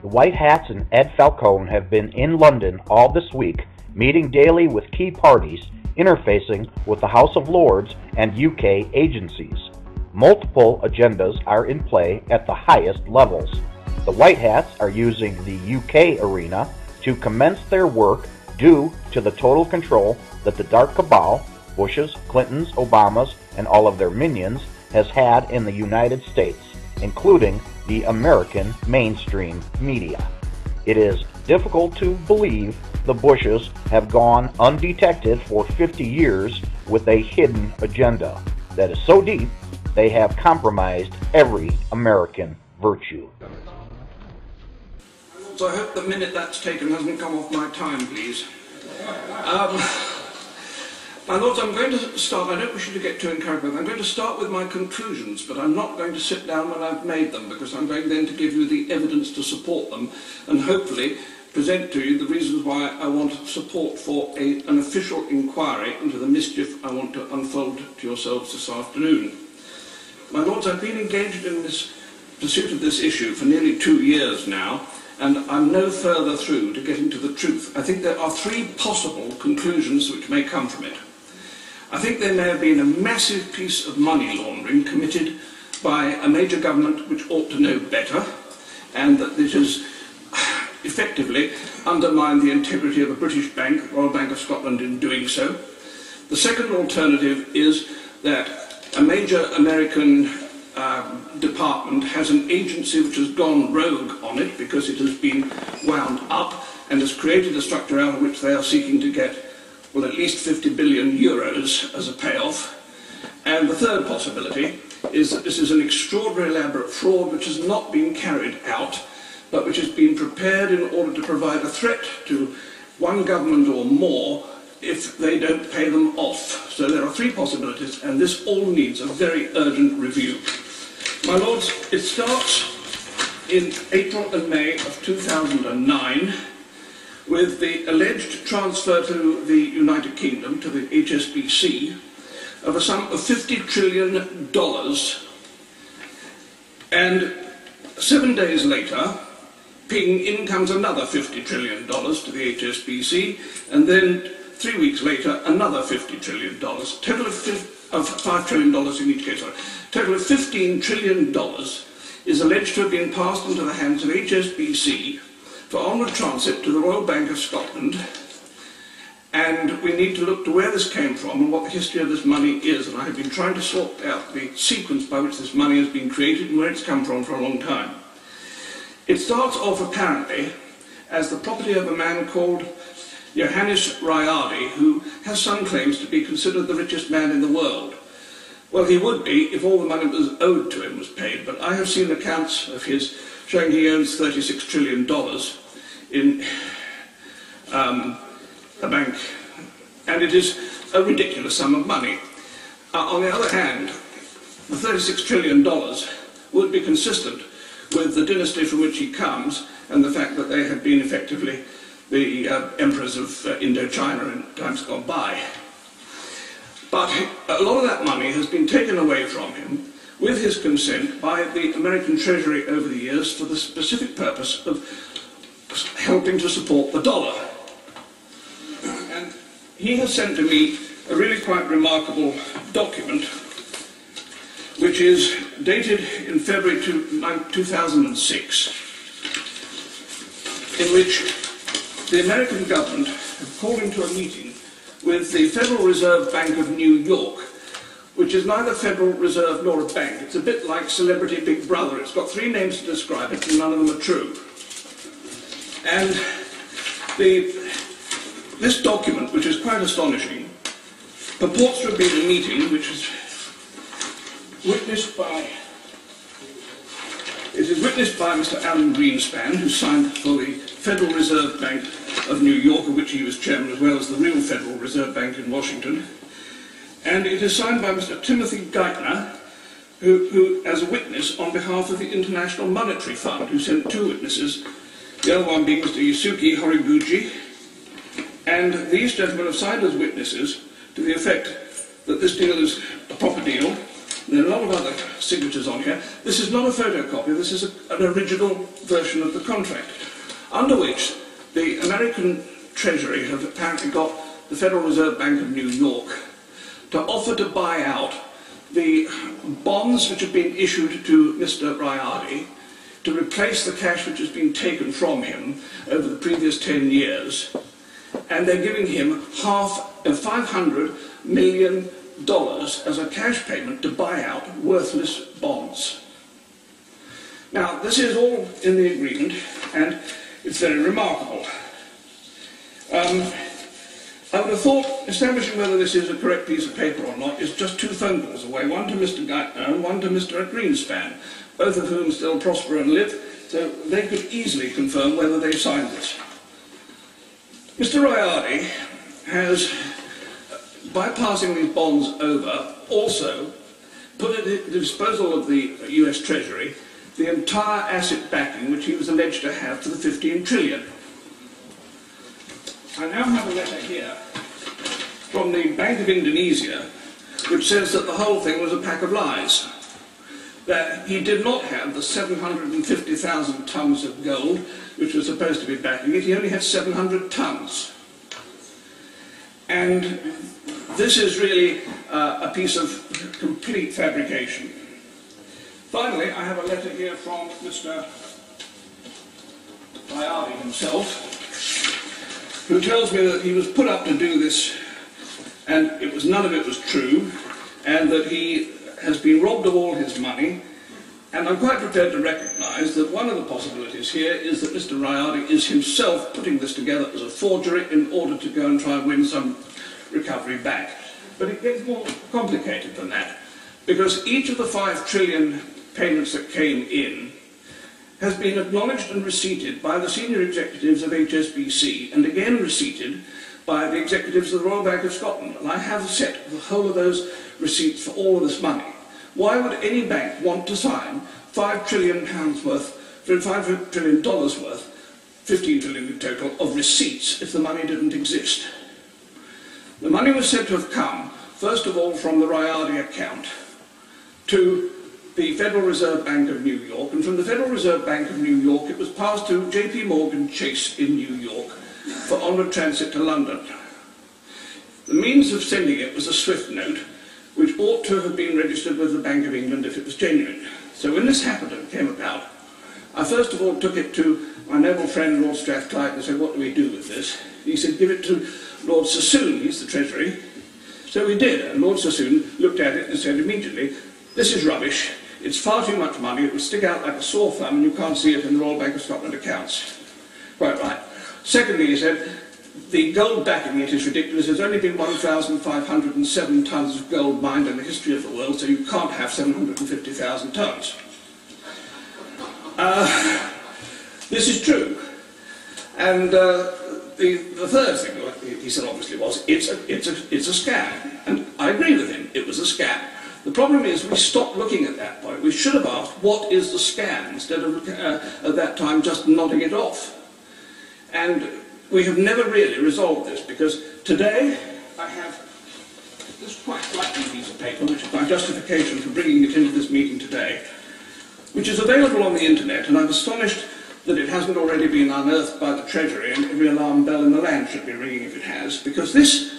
The White Hats and Ed Falcone have been in London all this week, meeting daily with key parties, interfacing with the House of Lords and UK agencies. Multiple agendas are in play at the highest levels. The White Hats are using the UK arena to commence their work due to the total control that the dark cabal, Bushes, Clintons, Obamas, and all of their minions, has had in the United States, including the American mainstream media. It is difficult to believe the Bushes have gone undetected for 50 years with a hidden agenda that is so deep they have compromised every American virtue. So I hope the minute that's taken hasn't come off my time, please. My Lords, I'm going to start, I don't wish you to get too encouraged, I'm going to start with my conclusions, but I'm not going to sit down when I've made them, because I'm going then to give you the evidence to support them, and hopefully present to you the reasons why I want support for an official inquiry into the mischief I want to unfold to yourselves this afternoon. My Lords, I've been engaged in this pursuit of this issue for nearly 2 years now, and I'm no further through to getting to the truth. I think there are three possible conclusions which may come from it. I think there may have been a massive piece of money laundering committed by a major government which ought to know better, and that this has effectively undermined the integrity of a British bank, Royal Bank of Scotland, in doing so. The second alternative is that a major American department has an agency which has gone rogue on it because it has been wound up and has created a structure out of which they are seeking to get, well, at least 50 billion euros as a payoff. And the third possibility is that this is an extraordinary elaborate fraud which has not been carried out, but which has been prepared in order to provide a threat to one government or more if they don't pay them off. So there are three possibilities, and this all needs a very urgent review. My Lords, it starts in April and May of 2009 with the alleged transfer to the United Kingdom, to the HSBC, of a sum of $50 trillion, and 7 days later, ping, in comes another $50 trillion to the HSBC, and then 3 weeks later, another $50 trillion, total of $5 trillion in each case. Sorry. Total of $15 trillion is alleged to have been passed into the hands of HSBC for onward transit to the Royal Bank of Scotland, and we need to look to where this came from and what the history of this money is, and I have been trying to sort out the sequence by which this money has been created and where it's come from for a long time. It starts off apparently as the property of a man called Johannes Riardi, who has some claims to be considered the richest man in the world. Well, he would be if all the money that was owed to him was paid, but I have seen accounts of his showing he owns $36 trillion in a bank, and it is a ridiculous sum of money. On the other hand, the $36 trillion would be consistent with the dynasty from which he comes and the fact that they had been effectively the emperors of Indochina in times gone by. But a lot of that money has been taken away from him with his consent by the American Treasury over the years for the specific purpose of helping to support the dollar. And he has sent to me a really quite remarkable document which is dated in February 2006, in which the American government have called into a meeting with the Federal Reserve Bank of New York, which is neither Federal Reserve nor a bank. It's a bit like Celebrity Big Brother. It's got three names to describe it, and none of them are true. And this document, which is quite astonishing, purports to have been a meeting which is witnessed by Mr. Alan Greenspan, who signed for the Federal Reserve Bank of New York, of which he was chairman, as well as the real Federal Reserve Bank in Washington. And it is signed by Mr. Timothy Geithner, who as a witness on behalf of the International Monetary Fund, who sent two witnesses, the other one being Mr. Yusuke Horiguchi. And these gentlemen have signed as witnesses to the effect that this deal is a proper deal. There are a lot of other signatures on here. This is not a photocopy, this is an original version of the contract, under which the American Treasury have apparently got the Federal Reserve Bank of New York to offer to buy out the bonds which have been issued to Mr. Rayadi to replace the cash which has been taken from him over the previous 10 years. And they're giving him $500 million as a cash payment to buy out worthless bonds. Now, this is all in the agreement, and it's very remarkable. I would have thought establishing whether this is a correct piece of paper or not is just 2 phone calls away, one to Mr. Geithner and one to Mr. Greenspan, both of whom still prosper and live, so they could easily confirm whether they signed this. Mr. Rayadi has, by passing these bonds over, also put at the disposal of the US Treasury the entire asset backing which he was alleged to have for the 15 trillion. I now have a letter here from the Bank of Indonesia which says that the whole thing was a pack of lies, that he did not have the 750,000 tons of gold which was supposed to be backing it, he only had 700 tons. And this is really a piece of complete fabrication. Finally, I have a letter here from Mr. Rayadi himself, who tells me that he was put up to do this and none of it was true, and that he has been robbed of all his money. And I'm quite prepared to recognise that one of the possibilities here is that Mr. Rayadi is himself putting this together as a forgery in order to go and try and win some recovery back. But it gets more complicated than that, because each of the 5 trillion payments that came in has been acknowledged and receipted by the senior executives of HSBC, and again receipted by the executives of the Royal Bank of Scotland. And I have set the whole of those receipts for all of this money. Why would any bank want to sign £5 trillion worth, $5 trillion worth, 15 trillion in total, of receipts if the money didn't exist? The money was said to have come, first of all, from the Rayadi account to the Federal Reserve Bank of New York, and from the Federal Reserve Bank of New York it was passed to JP Morgan Chase in New York for onward transit to London. The means of sending it was a SWIFT note, which ought to have been registered with the Bank of England if it was genuine. So when this happened and came about, I first of all took it to my noble friend Lord Strathclyde and said, what do we do with this? He said, give it to Lord Sassoon, he's the Treasury. So we did, and Lord Sassoon looked at it and said immediately, this is rubbish, it's far too much money, it will stick out like a sore thumb and you can't see it in the Royal Bank of Scotland accounts. Quite right. Secondly, he said, the gold backing it is ridiculous. There's only been 1,507 tons of gold mined in the history of the world, so you can't have 750,000 tons. This is true. And the third thing he said obviously was, it's a scam. And I agree with him, it was a scam. The problem is we stopped looking at that point. We should have asked, what is the scam, instead of at that time just nodding it off. And we have never really resolved this, because today I have this quite flattened piece of paper, which is my justification for bringing it into this meeting today, which is available on the internet, and I'm astonished that it hasn't already been unearthed by the Treasury, and every alarm bell in the land should be ringing if it has, because this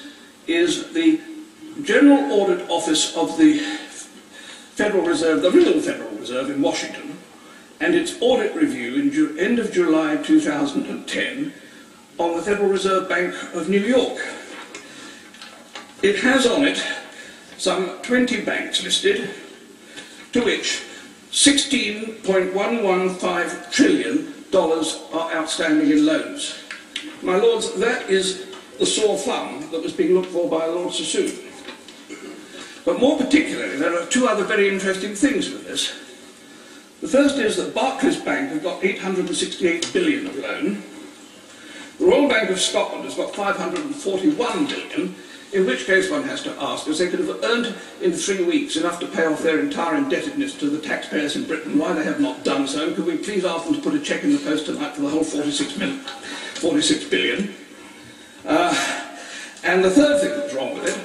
is the General Audit Office of the Federal Reserve, the real Federal Reserve in Washington, and its audit review in end of July 2010 on the Federal Reserve Bank of New York. It has on it some 20 banks listed, to which $16.115 trillion are outstanding in loans. My lords, that is the sore thumb that was being looked for by Lord Sassoon. But more particularly, there are 2 other very interesting things with this. The first is that Barclays Bank have got 868 billion of loan. The Royal Bank of Scotland has got 541 billion, in which case one has to ask, as they could have earned in 3 weeks enough to pay off their entire indebtedness to the taxpayers in Britain, why they have not done so, and could we please ask them to put a cheque in the post tonight for the whole 46 billion. And the third thing that's wrong with it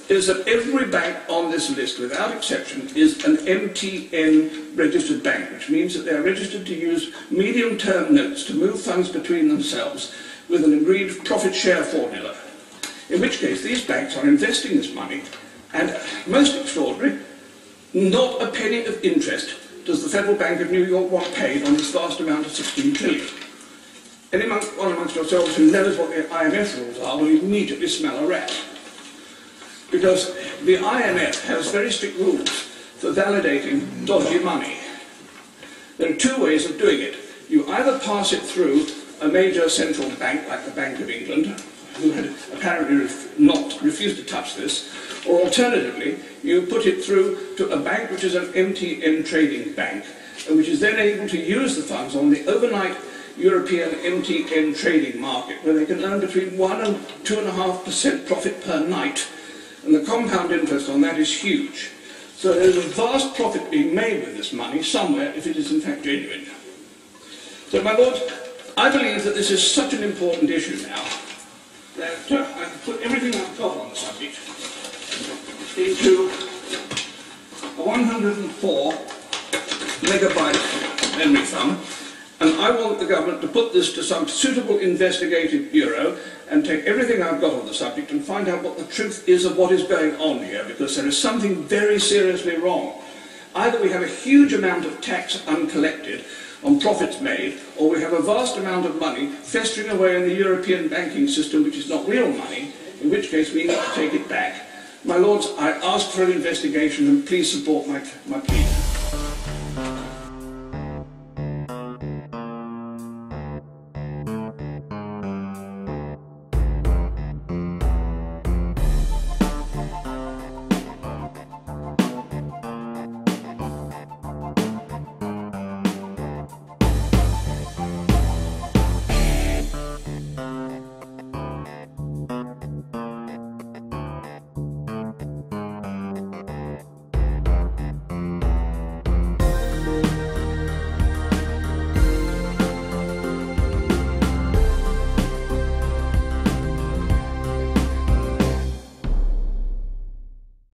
is that every bank on this list, without exception, is an MTN registered bank, which means that they are registered to use medium-term notes to move funds between themselves with an agreed profit share formula. In which case, these banks are investing this money, and most extraordinary, not a penny of interest does the Federal Bank of New York want paid on this vast amount of 16 trillion. Anyone amongst yourselves who knows what the IMF rules are will immediately smell a rat. Because the IMF has very strict rules for validating dodgy money. There are two ways of doing it. You either pass it through a major central bank, like the Bank of England, who had apparently refused to touch this, or alternatively, you put it through to a bank which is an MTN trading bank, and which is then able to use the funds on the overnight European MTN trading market, where they can earn between 1 and 2.5% profit per night. And the compound interest on that is huge. So there's a vast profit being made with this money somewhere if it is in fact genuine. So, my lords, I believe that this is such an important issue now that I can put everything I've got on the subject into a 104 megabyte memory foam, and I want the government to put this to some suitable investigative bureau and take everything I've got on the subject and find out what the truth is of what is going on here, because there is something very seriously wrong. Either we have a huge amount of tax uncollected on profits made, or we have a vast amount of money festering away in the European banking system which is not real money, in which case we need to take it back. My lords, I ask for an investigation and please support my plea.